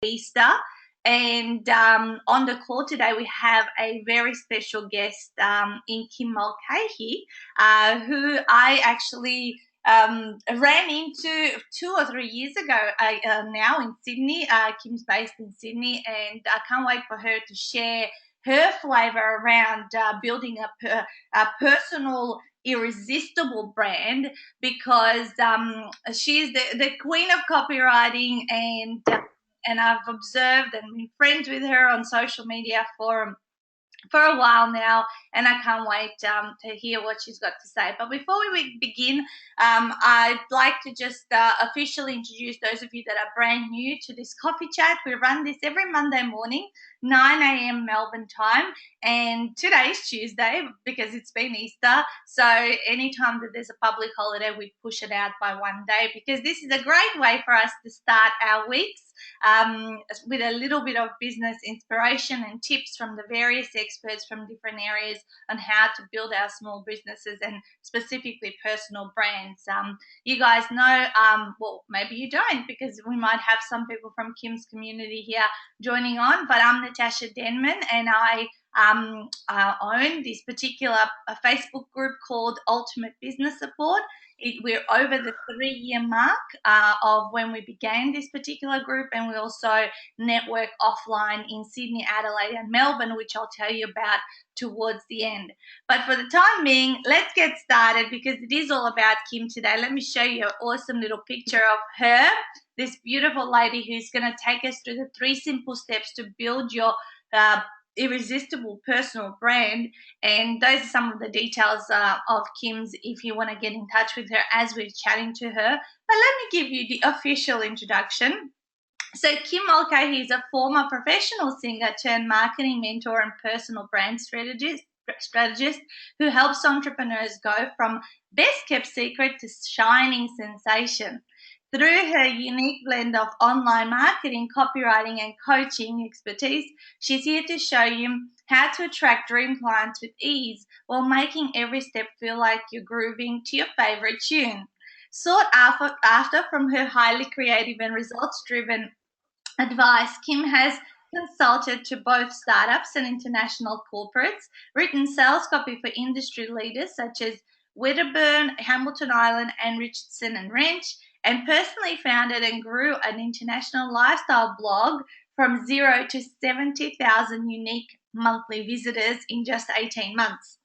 Easter. And on the call today, we have a very special guest in Kim Mulcahy, who I actually ran into 2 or 3 years ago now in Sydney. Kim's based in Sydney, and I can't wait for her to share her flavour around building a personal irresistible brand, because she's the queen of copywriting, and I've observed and been friends with her on social media for a while now, and I can't wait to hear what she's got to say. But before we begin, I'd like to just officially introduce those of you that are brand new to this coffee chat. We run this every Monday morning, 9 a.m. Melbourne time, and today's Tuesday because it's been Easter, so anytime that there's a public holiday, we push it out by one day, because this is a great way for us to start our weeks with a little bit of business inspiration and tips from the various experts from different areas on how to build our small businesses and specifically personal brands. You guys know, well, maybe you don't, because we might have some people from Kim's community here joining on, but I'm Natasa Denman, and I own this particular Facebook group called Ultimate Business Support. We're over the 3-year mark of when we began this particular group, and we also network offline in Sydney, Adelaide and Melbourne, which I'll tell you about towards the end. But for the time being, let's get started, because it is all about Kim today. Let me show you an awesome little picture of her, this beautiful lady who's going to take us through the 3 simple steps to build your irresistible personal brand. And those are some of the details of Kim's if you want to get in touch with her as we're chatting to her. But let me give you the official introduction. So Kim Mulcahy is a former professional singer turned marketing mentor and personal brand strategist who helps entrepreneurs go from best kept secret to shining sensation. Through her unique blend of online marketing, copywriting, and coaching expertise, she's here to show you how to attract dream clients with ease while making every step feel like you're grooving to your favorite tune. Sought after from her highly creative and results-driven advice, Kim has consulted to both startups and international corporates, written sales copy for industry leaders such as Wedderburn, Hamilton Island, and Richardson and Wrench, and personally founded and grew an international lifestyle blog from 0 to 70,000 unique monthly visitors in just 18 months.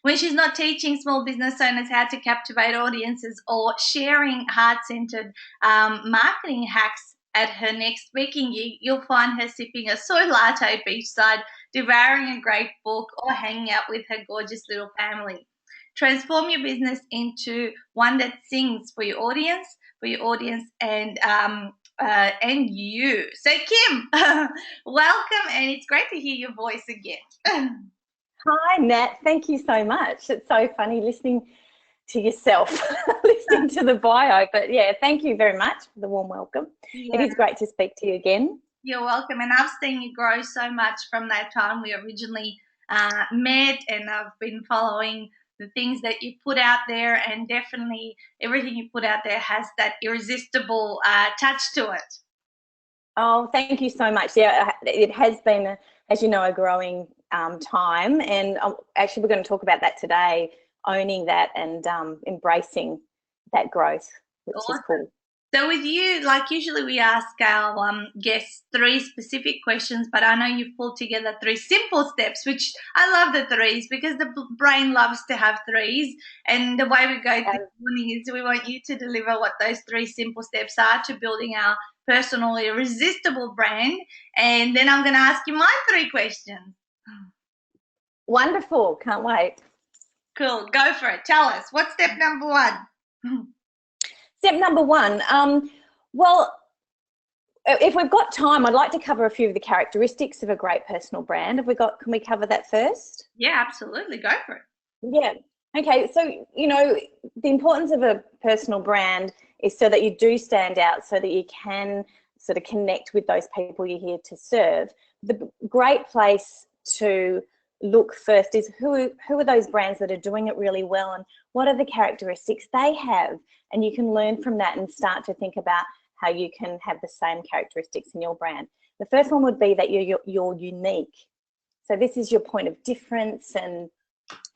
When she's not teaching small business owners how to captivate audiences or sharing heart-centered marketing hacks at her next speaking gig, you'll find her sipping a soy latte beachside, devouring a great book, or hanging out with her gorgeous little family. Transform your business into one that sings for your audience and you. So Kim, welcome, and it's great to hear your voice again. Hi Nat, thank you so much. It's so funny listening to yourself, listening to the bio, but yeah, thank you very much for the warm welcome. Yeah. It is great to speak to you again. You're welcome, and I've seen you grow so much from that time we originally met, and I've been following the things that you put out there, and definitely everything you put out there has that irresistible touch to it. Oh, thank you so much. Yeah, it has been, as you know, a growing time, and actually we're going to talk about that today, owning that and embracing that growth, which is cool. So with you, like usually we ask our guests 3 specific questions, but I know you've pulled together 3 simple steps, which I love the 3s because the brain loves to have 3s. And the way we go this morning is we want you to deliver what those 3 simple steps are to building our personal irresistible brand. And then I'm going to ask you my 3 questions. Wonderful. Can't wait. Cool. Go for it. Tell us. What's step number 1? Step number 1, well, if we've got time, I'd like to cover a few of the characteristics of a great personal brand. Can we cover that first? Yeah, absolutely. Go for it. Yeah. Okay. So, you know, the importance of a personal brand is so that you do stand out, so that you can sort of connect with those people you're here to serve. The great place to look first is who are those brands that are doing it really well, and what are the characteristics they have, and you can learn from that and start to think about how you can have the same characteristics in your brand. The first one would be that you're unique. So this is your point of difference and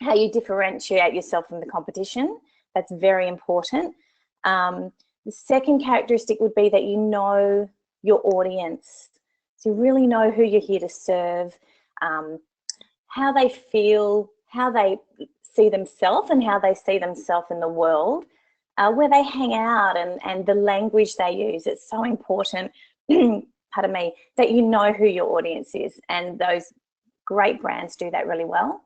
how you differentiate yourself from the competition. That's very important. The second characteristic would be that you know your audience. So you really know who you're here to serve, how they feel, how they see themselves and how they see themselves in the world, where they hang out and the language they use. It's so important, pardon me, that you know who your audience is, and those great brands do that really well.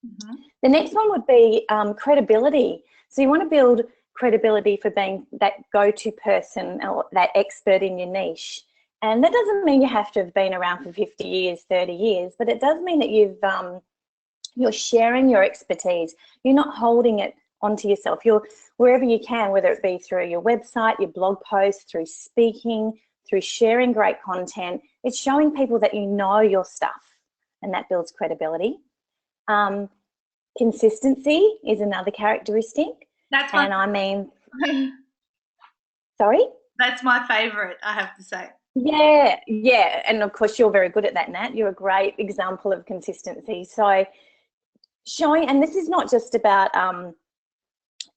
Mm-hmm. The next one would be credibility. So you want to build credibility for being that go-to person or that expert in your niche. And that doesn't mean you have to have been around for 50 years, 30 years, but it does mean that you're sharing your expertise. You're not holding it onto yourself. You're wherever you can, whether it be through your website, your blog posts, through speaking, through sharing great content. It's showing people that you know your stuff, and that builds credibility. Consistency is another characteristic. That's my, and I mean, sorry? That's my favourite, I have to say. Yeah, and of course you're very good at that, Nat. You're a great example of consistency. So showing, and this is not just about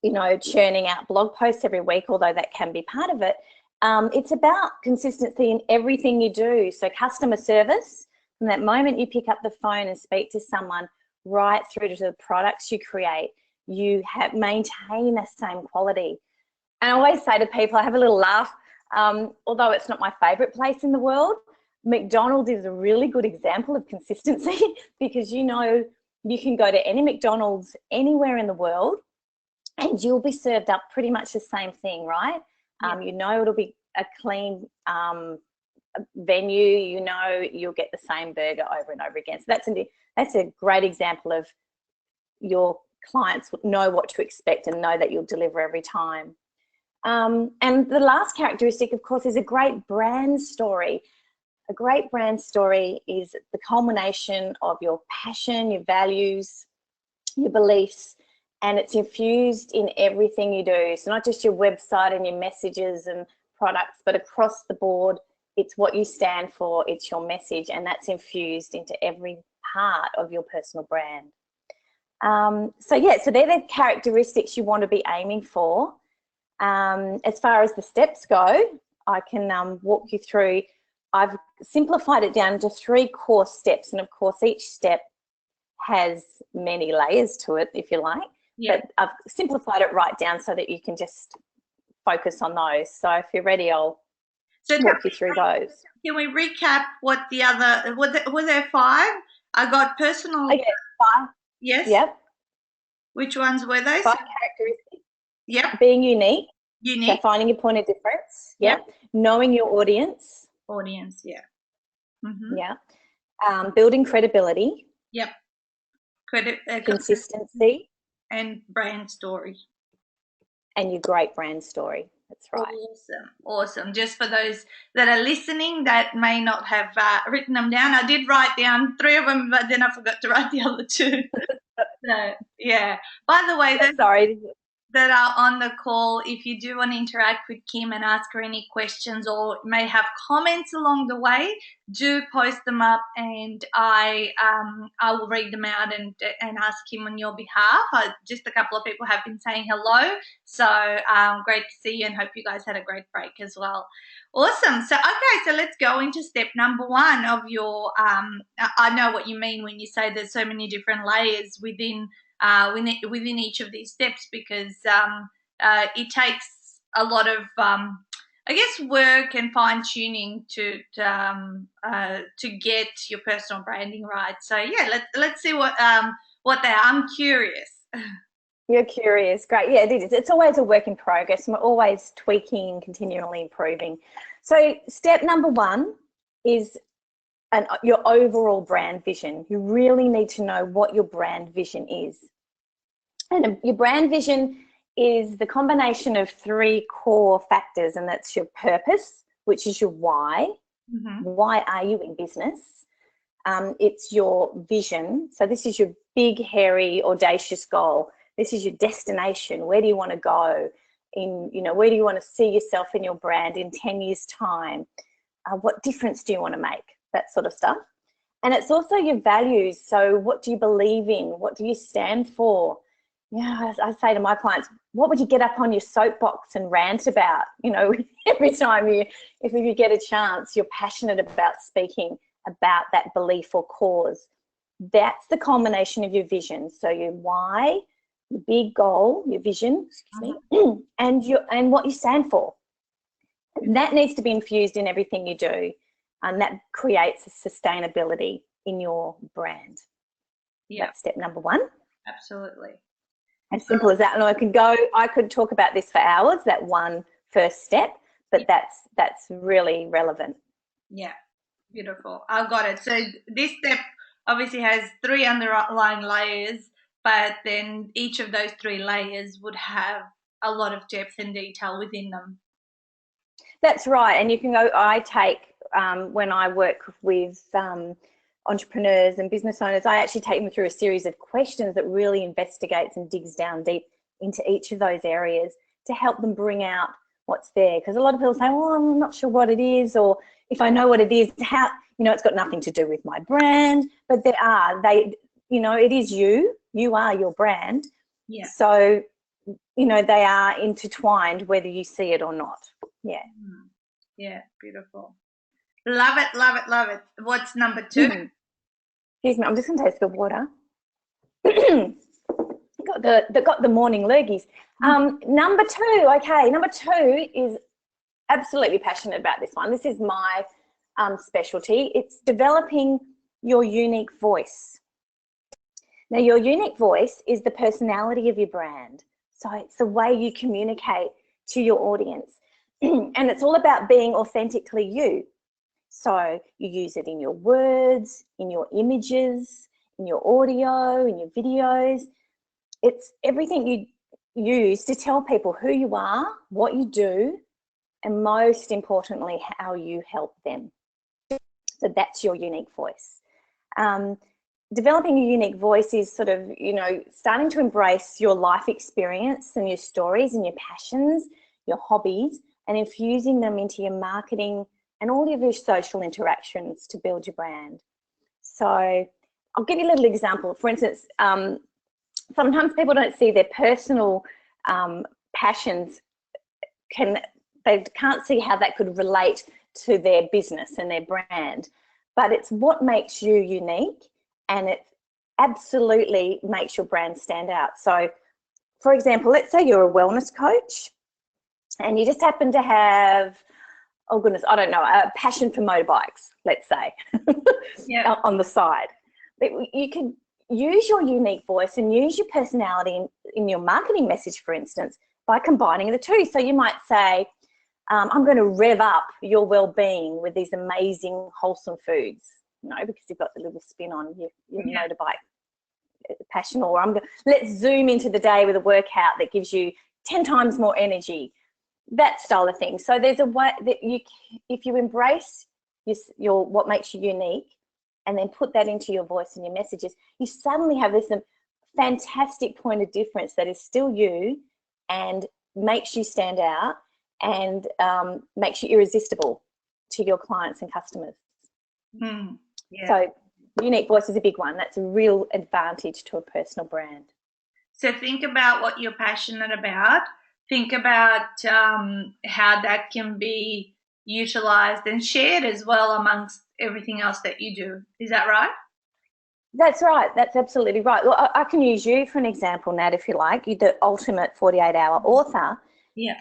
churning out blog posts every week, although that can be part of it. It's about consistency in everything you do. So customer service, from that moment you pick up the phone and speak to someone, right through to the products you create, you maintain the same quality. And I always say to people, I have a little laugh, although it's not my favourite place in the world, McDonald's is a really good example of consistency because you can go to any McDonald's anywhere in the world and you'll be served up pretty much the same thing, right? Yeah. It'll be a clean venue, you'll get the same burger over and over again. So that's a great example of your clients know what to expect and know that you'll deliver every time. And the last characteristic, of course, is a great brand story. A great brand story is the culmination of your passion, your values, your beliefs, and it's infused in everything you do. So not just your website and your messages and products, but across the board, it's what you stand for, it's your message, and that's infused into every part of your personal brand. So they're the characteristics you want to be aiming for. As far as the steps go, I can walk you through. I've simplified it down to 3 core steps, and of course each step has many layers to it, if you like. Yeah. But I've simplified it right down so that you can just focus on those. So if you're ready, I'll walk you through those. Can we recap what the other, were there 5? I got personal. Okay, 5. Yes. Yep. Which ones were those? 5 characteristics. Yep. Being unique. Unique. So finding your point of difference. Yep. Knowing your audience. Audience, yeah. Mm-hmm. Yeah. Building credibility. Yep. Consistency. And brand story. And your great brand story. That's right. Awesome. Just for those that are listening that may not have written them down, I did write down 3 of them, but then I forgot to write the other 2. So, yeah. By the way, that are on the call, if you do want to interact with Kim and ask her any questions or may have comments along the way, do post them up and I will read them out and ask Kim on your behalf. Just a couple of people have been saying hello, so great to see you and hope you guys had a great break as well. Awesome. So let's go into step number 1 of your I know what you mean when you say there's so many different layers within each of these steps because it takes a lot of work and fine tuning to get your personal branding right. So let's see what they are. I'm curious. You're curious. Great. Yeah, it is. It's always a work in progress and we're always tweaking and continually improving. So step number 1 is your overall brand vision. You really need to know what your brand vision is. And your brand vision is the combination of 3 core factors, and that's your purpose, which is your why. Mm-hmm. Why are you in business? It's your vision. So this is your big, hairy, audacious goal. This is your destination. Where do you want to go? in, you know, where do you want to see yourself in your brand in 10 years time? What difference do you want to make? That sort of stuff. And it's also your values. So what do you believe in? What do you stand for? Yeah, I say to my clients, what would you get up on your soapbox and rant about? You know, every time if you get a chance, you're passionate about speaking about that belief or cause. That's the culmination of your vision. So your why, your big goal, your vision, excuse me, and what you stand for. That needs to be infused in everything you do, and that creates a sustainability in your brand. Yeah. That's step number one. Absolutely. As simple as that. And I could talk about this for hours, that one first step, but that's really relevant. Yeah, beautiful. I got it. So this step obviously has 3 underlying layers, but then each of those 3 layers would have a lot of depth and detail within them. That's right. And you can go, I take, when I work with entrepreneurs and business owners, I actually take them through a series of questions that really investigates and digs down deep into each of those areas to help them bring out what's there. Because a lot of people say, well, I'm not sure what it is, or if I know what it is, how, you know, it's got nothing to do with my brand. But you know, it is you are your brand. Yeah. So, you know, they are intertwined whether you see it or not. Yeah. Yeah, beautiful. Love it, love it, love it. What's number 2? Excuse me, I'm just going to take a sip of water. got the morning lurgies. Number 2, okay. Number 2 is absolutely passionate about this one. This is my specialty. It's developing your unique voice. Now, your unique voice is the personality of your brand. So it's the way you communicate to your audience. And it's all about being authentically you. So you use it in your words, in your images, in your audio, in your videos. It's everything you use to tell people who you are, what you do, and most importantly, how you help them. So that's your unique voice. Developing a unique voice is sort of, you know, starting to embrace your life experience and your stories and your passions, your hobbies, and infusing them into your marketing and all of your social interactions to build your brand. So I'll give you a little example. For instance, sometimes people don't see their personal passions, they can't see how that could relate to their business and their brand, but it's what makes you unique, and it absolutely makes your brand stand out. So for example, let's say you're a wellness coach and you just happen to have, oh goodness, I don't know, a passion for motorbikes, let's say, on the side. But you can use your unique voice and use your personality in your marketing message, for instance, by combining the two. So you might say, I'm going to rev up your well-being with these amazing wholesome foods, you know, because you've got the little spin on your motorbike passion. Or let's zoom into the day with a workout that gives you 10 times more energy, that style of thing. So there's a way that if you embrace your what makes you unique and then put that into your voice and your messages, you suddenly have this fantastic point of difference that is still you and makes you stand out and makes you irresistible to your clients and customers. So unique voice is a big one. That's a real advantage to a personal brand. So think about what you're passionate about. Think about how that can be utilized and shared as well amongst everything else that you do. Is that right? That's right. That's absolutely right. Well, I can use you for an example, Nat, if you like. You're the ultimate 48-hour author. Yeah.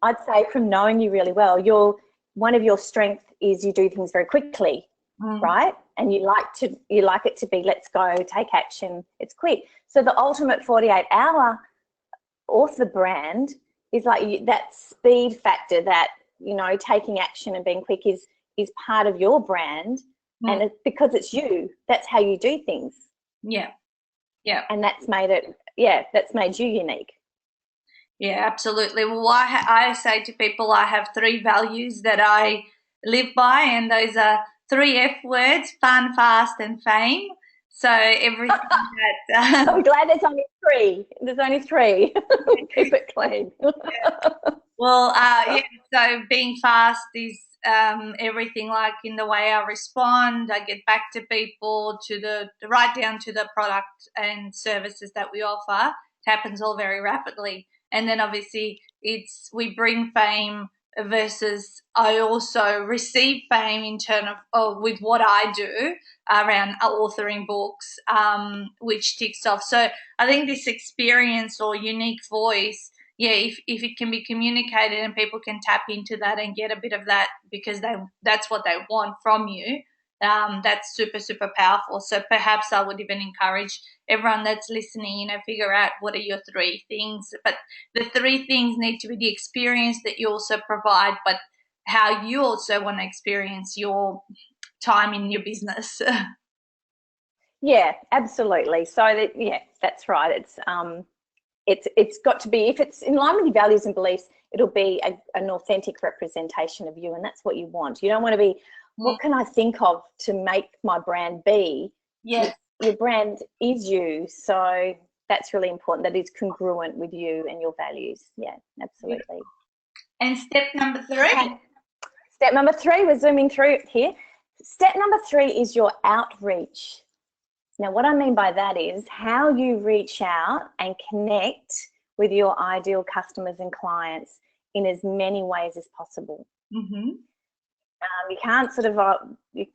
I'd say from knowing you really well, one of your strengths is you do things very quickly, right? And you like it to be, let's go, take action, it's quick. So the ultimate 48-hour author brand is like that speed factor, that, you know, taking action and being quick is part of your brand. And it's because it's you, that's how you do things. Yeah. And that's made you unique. Yeah, absolutely. Well, I say to people, I have 3 values that I live by, and those are 3 F words: fun, fast, and fame. So everything that I'm glad there's only three. There's only three. Keep it clean. well, yeah. So being fast is everything, like in the way I respond. I get back to people, to the right down to the product and services that we offer. It happens all very rapidly, and then obviously it's we bring fame versus I also receive fame in turn of with what I do around authoring books, which ticks off. So I think this experience or unique voice, yeah, if it can be communicated and people can tap into that and get a bit of that because that's what they want from you, that's super, super powerful. So perhaps I would even encourage everyone that's listening, figure out what are your three things. But the three things need to be the experience that you also provide, but how you also want to experience your time in your business. Yeah, absolutely. So that, yeah, that's right. It's got to be, if it's in line with your values and beliefs, it'll be an authentic representation of you, and that's what you want. You don't want to be, what can I think of to make my brand be? Yes. Your brand is you, so that's really important. That is congruent with you and your values. Yeah, absolutely. And step number three? Okay. Step number three, we're zooming through here. Step number three is your outreach. Now, what I mean by that is how you reach out and connect with your ideal customers and clients in as many ways as possible. Mm-hmm. You can't sort of, you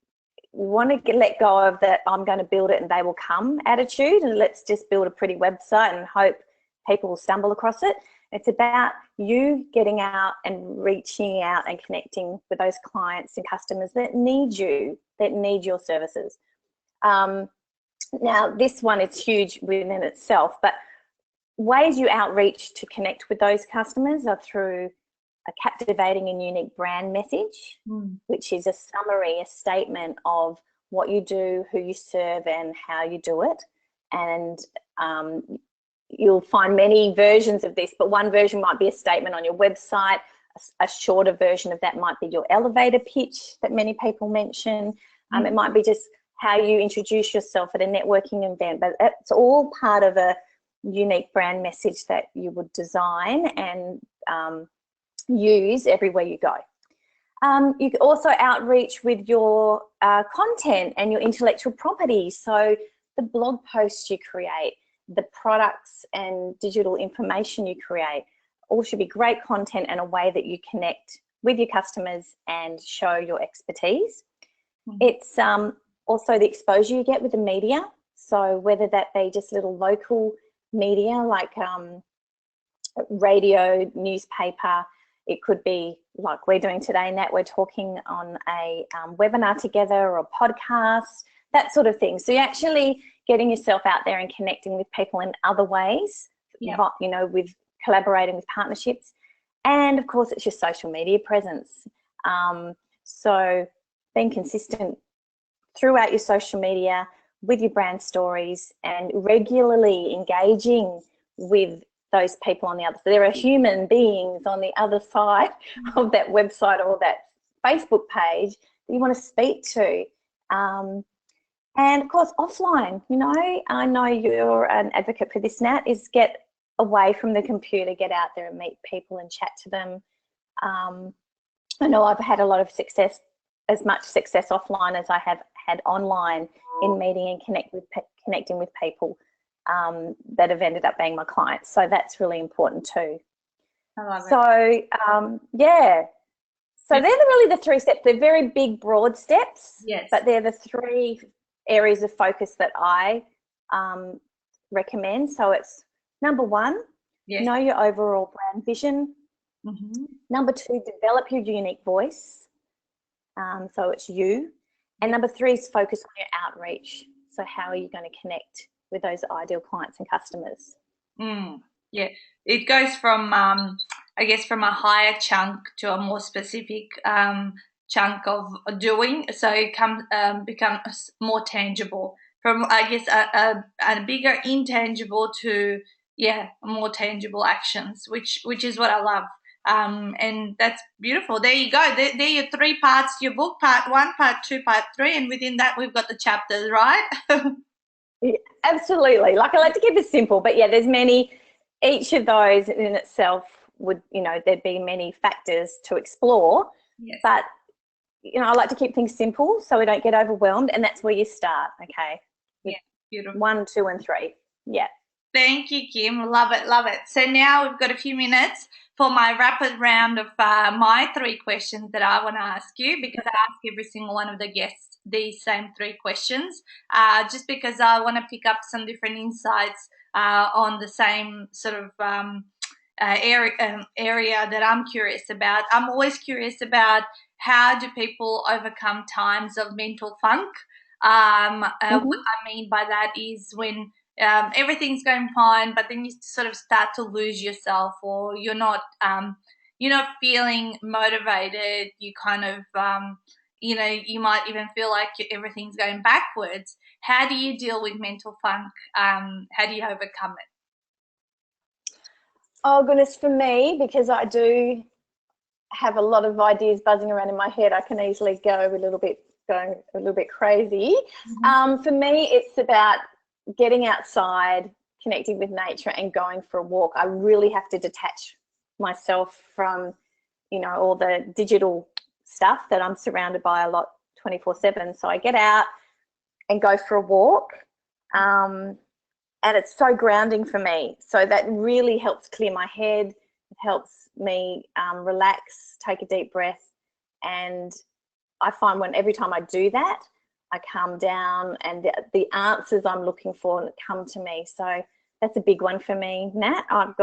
want to let go of that I'm going to build it and they will come attitude, and let's just build a pretty website and hope people will stumble across it. It's about you getting out and reaching out and connecting with those clients and customers that need you, that need your services. Now, this one is huge within itself, but ways you outreach to connect with those customers are through a captivating and unique brand message, which is a summary, a statement of what you do, who you serve, and how you do it. And you'll find many versions of this, but one version might be a statement on your website. A shorter version of that might be your elevator pitch that many people mention. It might be just how you introduce yourself at a networking event, but it's all part of a unique brand message that you would design and use everywhere you go. You can also outreach with your content and your intellectual property. So the blog posts you create, the products and digital information you create, all should be great content and a way that you connect with your customers and show your expertise. It's also the exposure you get with the media. So whether that be just little local media like radio, newspaper, it could be like we're doing today, Nat, we're talking on a webinar together or a podcast, that sort of thing. So you're actually getting yourself out there and connecting with people in other ways, with collaborating with partnerships. And of course, it's your social media presence. So being consistent throughout your social media with your brand stories and regularly engaging with those people on the other side. There are human beings on the other side of that website or that Facebook page that you want to speak to. And of course, offline, I know you're an advocate for this, Nat, is get away from the computer, get out there and meet people and chat to them. I know I've had a lot of success, as much success offline as I have had online in meeting and connecting with people that have ended up being my clients. So that's really important too. I love it. So yeah. So they're really the three steps. They're very big, broad steps, yes, but they're the three areas of focus that I recommend. So it's number one, know your overall brand vision. Number two, develop your unique voice. So it's you. And number three is focus on your outreach. So how are you going to connect with those ideal clients and customers? Yeah, it goes from, I guess, from a higher chunk to a more specific chunk of doing. So it becomes more tangible. From, I guess, a bigger intangible to, more tangible actions, which is what I love. And that's beautiful. There you go. There are your three parts to your book: part one, part two, part three, and within that we've got the chapters, right? Yeah, absolutely. Like I like to keep it simple, but yeah, there's many. Each of those in itself would, there'd be many factors to explore. Yes. But I like to keep things simple so we don't get overwhelmed, and that's where you start. Okay, with Yeah. Beautiful. 1, 2, and 3. Yeah. Thank you, Kim. Love it, love it. So now we've got a few minutes for my rapid round of my three questions that I want to ask you, because I ask every single one of the guests these same three questions, just because I want to pick up some different insights on the same sort of area that I'm curious about. I'm always curious about how do people overcome times of mental funk. What Mm-hmm. I mean by that is when everything's going fine, but then you sort of start to lose yourself, or you're not feeling motivated. You kind of, you might even feel like everything's going backwards. How do you deal with mental funk? How do you overcome it? Oh goodness, for me, because I do have a lot of ideas buzzing around in my head, I can easily going a little bit crazy. Mm-hmm. For me, it's about getting outside, connecting with nature, and going for a walk. I really have to detach myself from, all the digital stuff that I'm surrounded by a lot 24/7. So I get out and go for a walk. And it's so grounding for me. So that really helps clear my head. It helps me relax, take a deep breath, and I find every time I do that, I calm down, and the answers I'm looking for come to me. So that's a big one for me, Nat. I've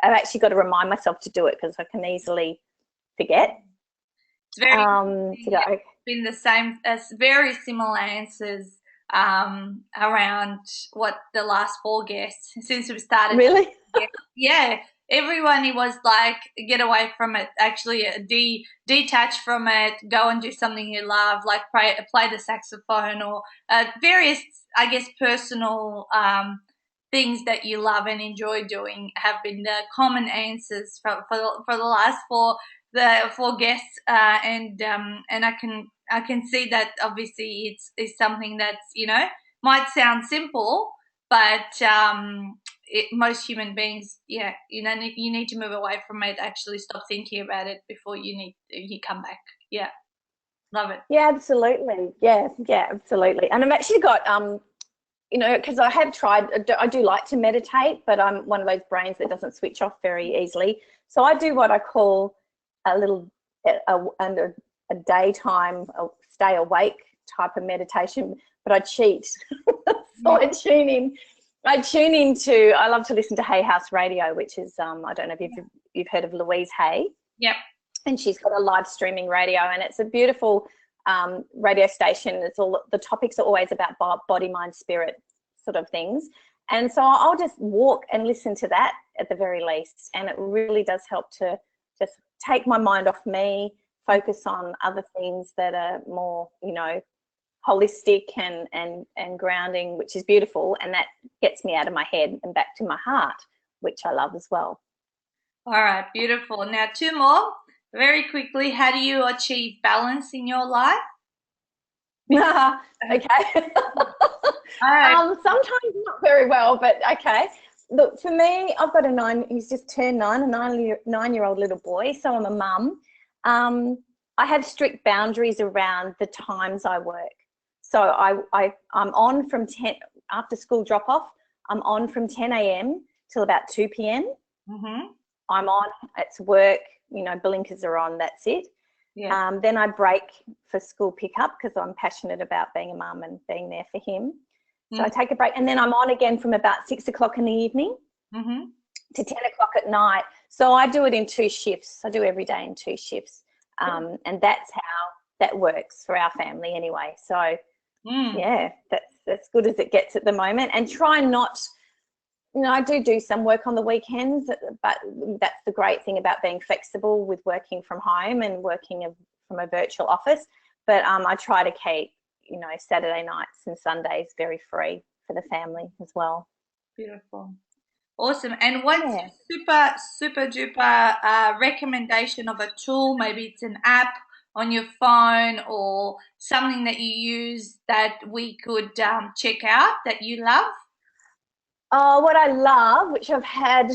actually got to remind myself to do it because I can easily forget. It's very To go. yeah, been the same as very similar answers around what the last four guests since we started. Really? Yeah, everyone it was like get away from it. Actually, detach from it. Go and do something you love, like play the saxophone or various, I guess, personal things that you love and enjoy doing have been the common answers for the last four guests, and I can see that obviously it's something that's might sound simple, but most human beings, yeah, you need to move away from it. Actually, stop thinking about it before you come back. Yeah, love it. Yeah, absolutely. Yeah, absolutely. And I've actually got because I have tried, I do like to meditate, but I'm one of those brains that doesn't switch off very easily. So I do what I call a little, a daytime, stay awake type of meditation, but I cheat. So I tune into, I love to listen to Hay House Radio, which is, I don't know if you've heard of Louise Hay. Yep. And she's got a live streaming radio, and it's a beautiful radio station. It's all the topics are always about body, mind, spirit sort of things. And so I'll just walk and listen to that at the very least. And it really does help to just take my mind off me, focus on other things that are more, holistic and grounding, which is beautiful. And that gets me out of my head and back to my heart, which I love as well. All right, beautiful. Now two more very quickly. How do you achieve balance in your life? Okay. All right. Sometimes not very well, but okay. Look, for me, I've got he's just turned 9, a 9-year-old little boy, so I'm a mum. I have strict boundaries around the times I work. So I'm on from 10, after school drop off, I'm on from 10 a.m. till about 2 p.m. Mm-hmm. I'm on, it's work, blinkers are on, that's it. Yeah. Then I break for school pickup because I'm passionate about being a mum and being there for him. So I take a break, and then I'm on again from about 6 o'clock in the evening Mm-hmm. to 10 o'clock at night. So I do it in 2 shifts. I do every day in 2 shifts. And that's how that works for our family anyway. So yeah, that's as good as it gets at the moment. And try not, I do some work on the weekends, but that's the great thing about being flexible with working from home and working from a virtual office. But I try to keep, Saturday nights and Sundays very free for the family as well. Beautiful. Awesome. And what's your super duper recommendation of a tool? Maybe it's an app on your phone or something that you use that we could check out that you love? Oh, what I love, which I've had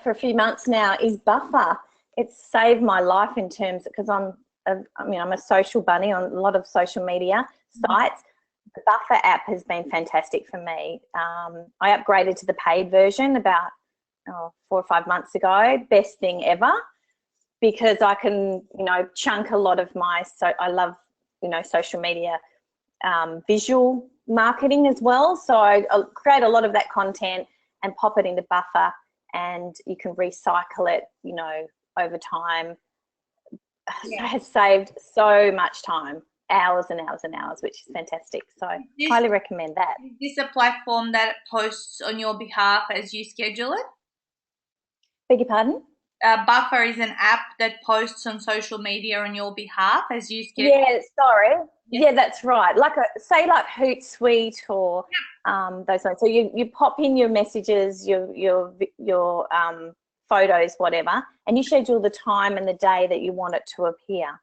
for a few months now, is Buffer. It's saved my life in terms because I'm a social bunny on a lot of social media sites. The Buffer app has been fantastic for me. I upgraded to the paid version about 4 or 5 months ago. Best thing ever, because I can, chunk a lot of I love, social media visual marketing as well. So I'll create a lot of that content and pop it into Buffer, and you can recycle it, over time. Yeah. It has saved so much time, hours and hours and hours, which is fantastic. So highly recommend that. Is this a platform that posts on your behalf as you schedule it? Beg your pardon? Buffer is an app that posts on social media on your behalf as you schedule. Yeah, sorry. Yeah, that's right. Like like Hootsuite or those ones. So you pop in your messages, your photos, whatever, and you schedule the time and the day that you want it to appear.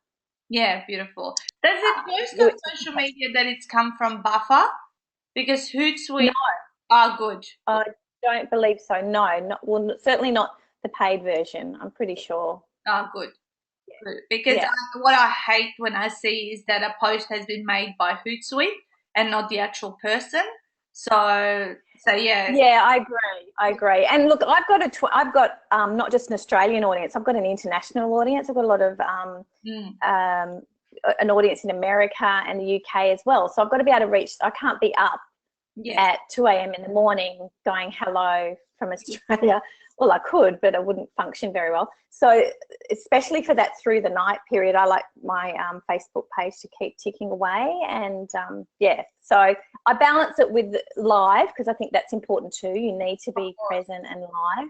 Yeah, beautiful. Does it post on social media that it's come from Buffer? Because Hootsuite No, are good. I don't believe so. No, certainly not the paid version. I'm pretty sure. Oh, good. Because Yeah. what I hate when I see is that a post has been made by Hootsuite and not the actual person. So yeah. Yeah, I agree. And look, I've got not just an Australian audience. I've got an international audience. I've got a lot of an audience in America and the UK as well. So I've got to be able to reach. I can't be up at 2 a.m. in the morning going hello from Australia. Well, I could, but I wouldn't function very well. So especially for that through the night period, I like my Facebook page to keep ticking away. And so I balance it with live because I think that's important too. You need to be present and live.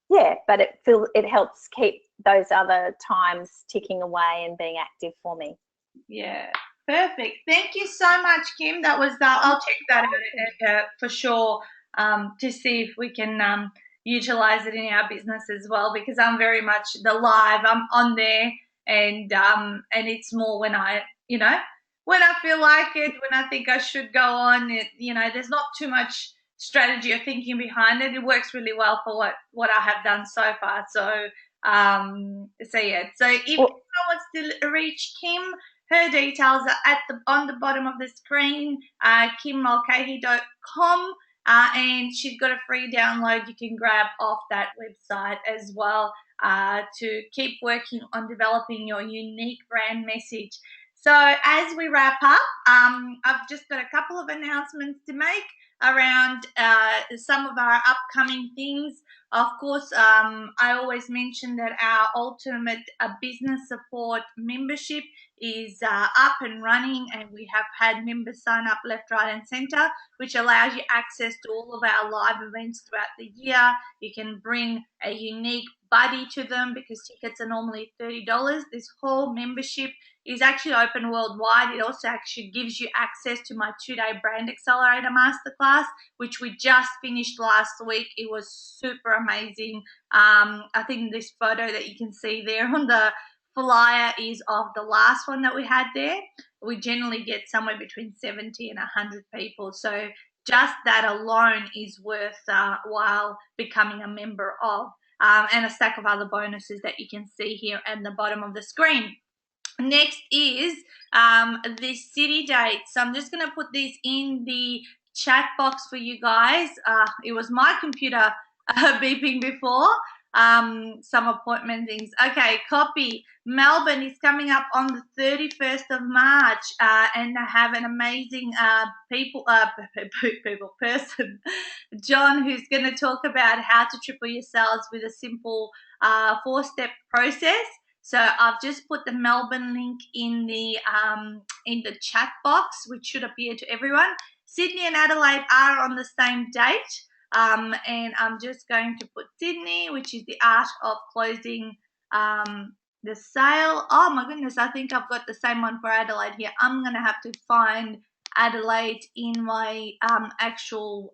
Yeah, but it helps keep those other times ticking away and being active for me. Yeah, perfect. Thank you so much, Kim. That was I'll check that out for sure to see if we can utilize it in our business as well. Because I'm very much the live. I'm on there, and it's more when when I feel like it, when I think I should go on. There's not too much strategy or thinking behind it. It works really well for what I have done so far. So yeah. So if anyone wants to reach Kim, her details are on the bottom of the screen, kimmulcahy.com, and she's got a free download you can grab off that website as well to keep working on developing your unique brand message. So as we wrap up, I've just got a couple of announcements to make around some of our upcoming things. Of course, I always mention that our ultimate business support membership is up and running, and we have had members sign up left, right, and center, which allows you access to all of our live events throughout the year. You can bring a unique buddy to them because tickets are normally $30. This whole membership is actually open worldwide. It also actually gives you access to my 2-day Brand Accelerator Masterclass, which we just finished last week. It was super amazing. I think this photo that you can see there on the flyer is of the last one that we had there. We generally get somewhere between 70 and 100 people. So just that alone is worth while becoming a member of, and a stack of other bonuses that you can see here at the bottom of the screen. Next is the city dates. So I'm just going to put this in the chat box for you guys. It was my computer beeping before. Some appointment things. Okay, copy. Melbourne is coming up on the 31st of March, and I have an amazing person, John, who's going to talk about how to triple your sales with a simple 4-step process. So I've just put the Melbourne link in the chat box, which should appear to everyone. Sydney and Adelaide are on the same date, and I'm just going to put Sydney, which is the art of closing the sale. Oh my goodness, I think I've got the same one for Adelaide here. I'm going to have to find Adelaide in my actual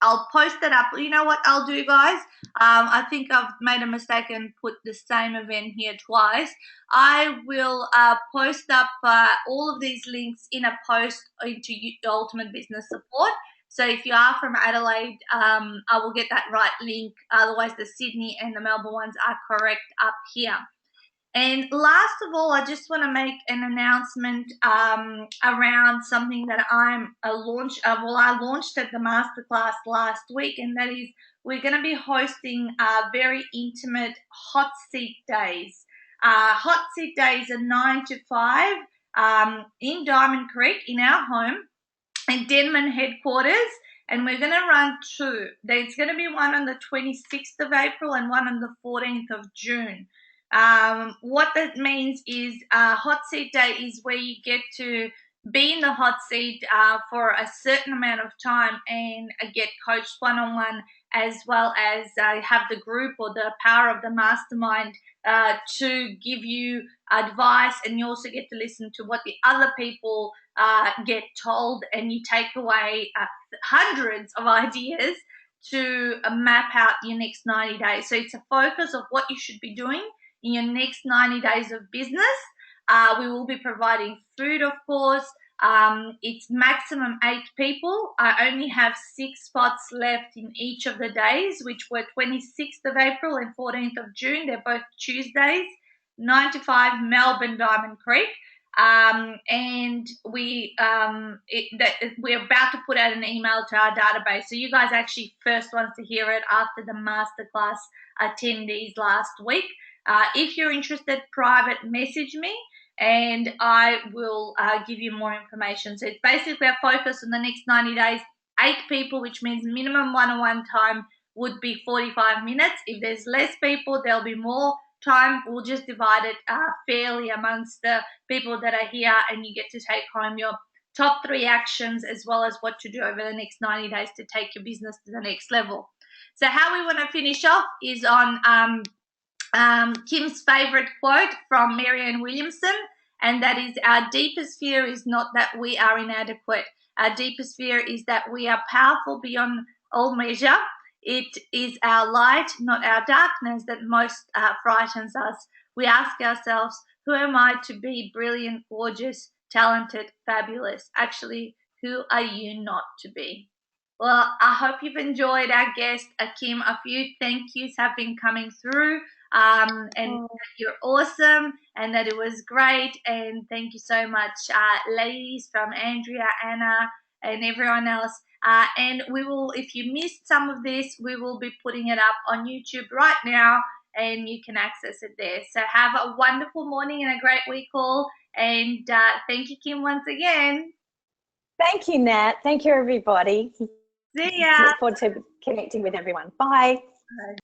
I'll post that up. You know what I'll do, guys? I think I've made a mistake and put the same event here twice. I will post up all of these links in a post into Ultimate Business Support. So if you are from Adelaide, I will get that right link. Otherwise, the Sydney and the Melbourne ones are correct up here. And last of all, I just want to make an announcement around something that I'm a launch. I launched at the masterclass last week, and that is we're going to be hosting very intimate hot seat days. Hot seat days are 9 to 5 in Diamond Creek in our home in Denman headquarters, and we're going to run two. There's going to be one on the 26th of April and one on the 14th of June. What that means is hot seat day is where you get to be in the hot seat for a certain amount of time and get coached one-on-one, as well as have the group or the power of the mastermind to give you advice, and you also get to listen to what the other people get told, and you take away hundreds of ideas to map out your next 90 days. So it's a focus of what you should be doing in your next 90 days of business. We will be providing food, of course. It's maximum 8 people. I only have 6 spots left in each of the days, which were 26th of April and 14th of June. They're both Tuesdays, 9 to 5, Melbourne, Diamond Creek. And we're about to put out an email to our database. So you guys are actually first ones to hear it after the masterclass attendees last week. If you're interested, private message me and I will give you more information. So it's basically a focus on the next 90 days, 8 people, which means minimum one-on-one time would be 45 minutes. If there's less people, there'll be more time. We'll just divide it fairly amongst the people that are here, and you get to take home your top 3 actions as well as what to do over the next 90 days to take your business to the next level. So how we want to finish off is on Kim's favorite quote from Marianne Williamson, and that is, our deepest fear is not that we are inadequate. Our deepest fear is that we are powerful beyond all measure. It is our light, not our darkness, that most frightens us. We ask ourselves, who am I to be brilliant, gorgeous, talented, fabulous? Actually, who are you not to be? Well, I hope you've enjoyed our guest, Kim. A few thank yous have been coming through. And you're awesome, and that it was great, and thank you so much, ladies, from Andrea, Anna, and everyone else. And we will, if you missed some of this, we will be putting it up on YouTube right now, and you can access it there. So have a wonderful morning and a great week all, and thank you, Kim, once again. Thank you, Nat. Thank you, everybody. See ya. Look forward to connecting with everyone. Bye. Bye.